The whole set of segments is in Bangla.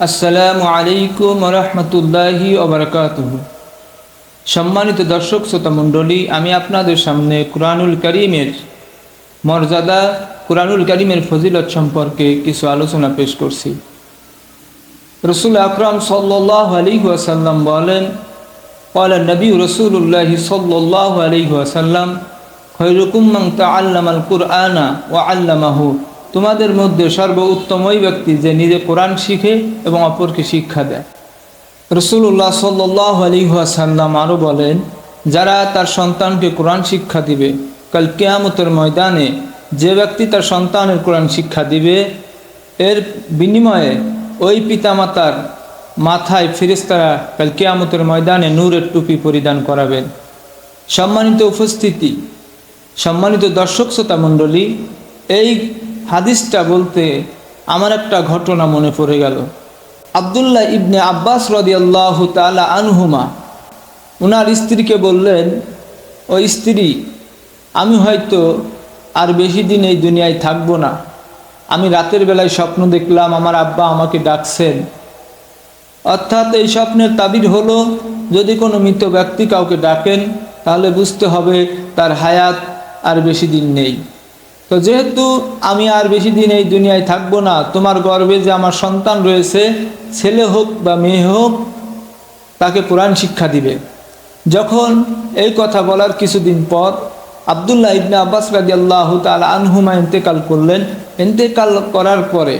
আসসালামু আলাইকুম ওয়া রাহমাতুল্লাহি ওয়া বারাকাতুহু। সম্মানিত দর্শক শ্রোতা মণ্ডলী, আমি আপনাদের সামনে কুরআনুল কারীমের মর্যাদা, কুরআনুল কারীমের ফজিলত সম্পর্কে কিছু আলোচনা পেশ করছি। রাসূল আকরাম সাল্লাল্লাহু আলাইহি ওয়াসাল্লাম বলেন, ক্বালা নবী রাসূলুল্লাহ সাল্লাল্লাহু আলাইহি ওয়াসাল্লাম, খায়রুকুম মান তাআল্লামাল কুরআনা ওয়া আল্লামাহু। তোমাদের মধ্যে সর্বোত্তম ওই ব্যক্তি যে নিজে কোরআন শিখে এবং অপরকে শিক্ষা দেয়। রাসূলুল্লাহ সাল্লাল্লাহু আলাইহি ওয়াসাল্লাম আরও বলেন, যারা তার সন্তানকে কোরআন শিক্ষা দিবে, কাল কিয়ামতের ময়দানে যে ব্যক্তি তার সন্তানের কোরআন শিক্ষা দিবে, এর বিনিময়ে ওই পিতামাতার মাথায় ফেরেশতারা কাল কিয়ামতের ময়দানে নূরের টুপি পরিধান করাবেন। সম্মানিত উপস্থিতি, সম্মানিত দর্শক শ্রোতা মণ্ডলী, এই হাদিসটা বলতে আমার একটা ঘটনা মনে পড়ে গেল। আব্দুল্লাহ ইবনে আব্বাস রাদিয়াল্লাহু তাআলা আনহুমা ওনার স্ত্রীকে বললেন, ও স্ত্রী, আমি হয়তো আর বেশি দিন এই দুনিয়ায় থাকবো না। আমি রাতের বেলায় স্বপ্ন দেখলাম আমার আব্বা আমাকে ডাকছেন। অর্থাৎ এই স্বপ্নের তাবির হলো, যদি কোনো মৃত ব্যক্তি কাউকে ডাকেন তাহলে বুঝতে হবে তার হায়াত আর বেশি দিন নেই। তো যেহেতু আমি আর বেশি দিন এই দুনিয়ায় থাকবো না, তোমার গর্ভে যে আমার সন্তান রয়েছে, ছেলে হোক বা মেয়ে হোক, তাকে কোরআন শিক্ষা দিবে। যখন এই কথা বলার কিছুদিন পর আব্দুল্লাহ ইবনে আব্বাস রাদিয়াল্লাহু তাআলা আনহুমা ইন্তেকাল করলেন। ইন্তেকাল করার পরে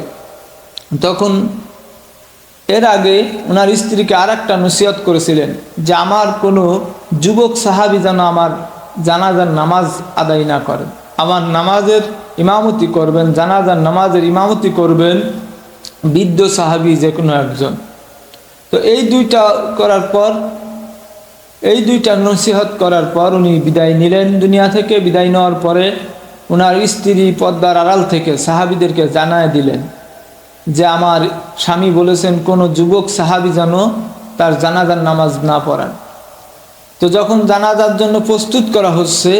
তখন এর আগে ওনার স্ত্রীকে আর একটা নসিহত করেছিলেন যে আমার কোনো যুবক সাহাবী যেন আমার জানাজার নামাজ আদায় না করেন, আমার নামাজের ইমামতি করবেন, জানাজার নামাজের ইমামতি করবেন বৃদ্ধ সাহাবী যে কোনো একজন। তো এই দুইটা নসিহত করার পর উনি বিদায় নিলেন দুনিয়া থেকে। বিদায় নেওয়ার পরে ওনার স্ত্রী পর্দার আড়াল থেকে সাহাবীদেরকে জানায় দিলেন যে আমার স্বামী বলেছেন কোনো যুবক সাহাবী যেন তার জানাজার নামাজ না পড়ান। তো যখন জানাজার জন্য প্রস্তুত করা হচ্ছে,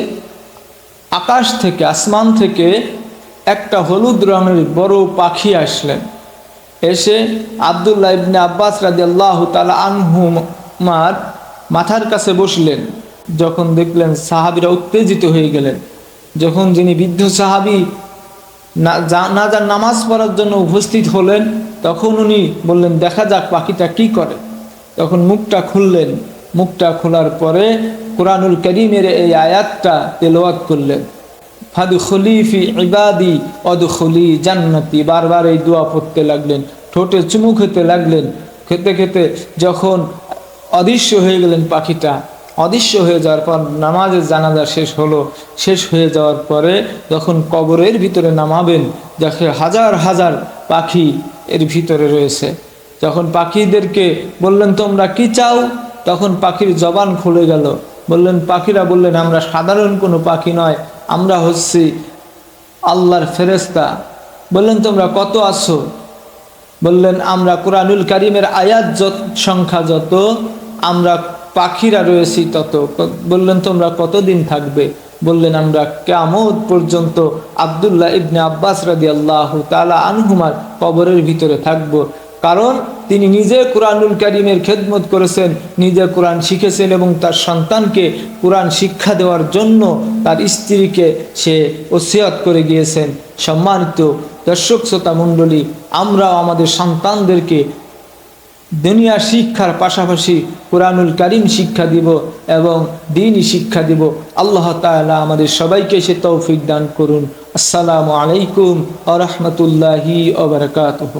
আকাশ থেকে, আসমান থেকে একটা হলুদ রঙের বড় পাখি আসলেন। এসে আব্দুল্লাহ ইবনে আব্বাস রাদিয়াল্লাহু তাআলা আনহুমার মাথার কাছে বসলেন। যখন দেখলেন সাহাবীরা উত্তেজিত হয়ে গেলেন। যখন যিনি বৃদ্ধ সাহাবী জানাজার নামাজ পড়ার জন্য উপস্থিত হলেন, তখন উনি বললেন, দেখা যাক পাখিটা কি করে। তখন মুখটা খুললেন। মুখটা খোলার পরে কুরআনুল কারীমের এই আয়াতটা তেলাওয়াত করলেন, ফাদখুলি ফি ইবাদি ওয়াদখুলি জান্নাতি। বারবার এই দোয়া পড়তে লাগলেন, ঠোঁটে চুমু খেতে লাগলেন। খেতে খেতে যখন অদৃশ্য হয়ে গেলেন পাখিটা, অদৃশ্য হয়ে যাওয়ার পর নামাজের জানাজা শেষ হলো। শেষ হয়ে যাওয়ার পরে যখন কবরের ভিতরে নামাবেন, দেখে হাজার হাজার পাখি এর ভিতরে রয়েছে। যখন পাখিদেরকে বললেন তোমরা কি চাও, তখন পাখির জবান খুলে গেল। পাখিরা বললেন, আমরা সাধারণ কোনো পাখি নয়, আমরা হচ্ছি আল্লাহর ফেরেশতা। বললেন তোমরা কত আছো? বললেন আমরা কুরআনুল কারীমের আয়াত সংখ্যা যত, আমরা পাখিরা রয়েছি তত। বললেন তোমরা কতদিন থাকবে? বললেন আমরা কিয়ামত পর্যন্ত আব্দুল্লাহ ইবনে আব্বাস রাদিয়াল্লাহু তাআলা আনহুমার কবরের ভিতরে থাকব। কারণ তিনি নিজে কুরআনুল কারীমের খেদমত করেছেন, নিজে কোরআন শিখেছেন এবং তার সন্তানকে কোরআন শিক্ষা দেওয়ার জন্য তার স্ত্রীকে সে ওসিয়ত করে গিয়েছেন। সম্মানিত দর্শক শ্রোতা মণ্ডলী, আমরাও আমাদের সন্তানদেরকে দুনিয়া শিক্ষার পাশাপাশি কুরআনুল কারীম শিক্ষা দিব এবং দ্বীনি শিক্ষা দিব। আল্লাহ তাআলা আমাদের সবাইকে সে তৌফিক দান করুন। আসসালামু আলাইকুম ওয়া রাহমাতুল্লাহি ওয়া বারাকাতুহু।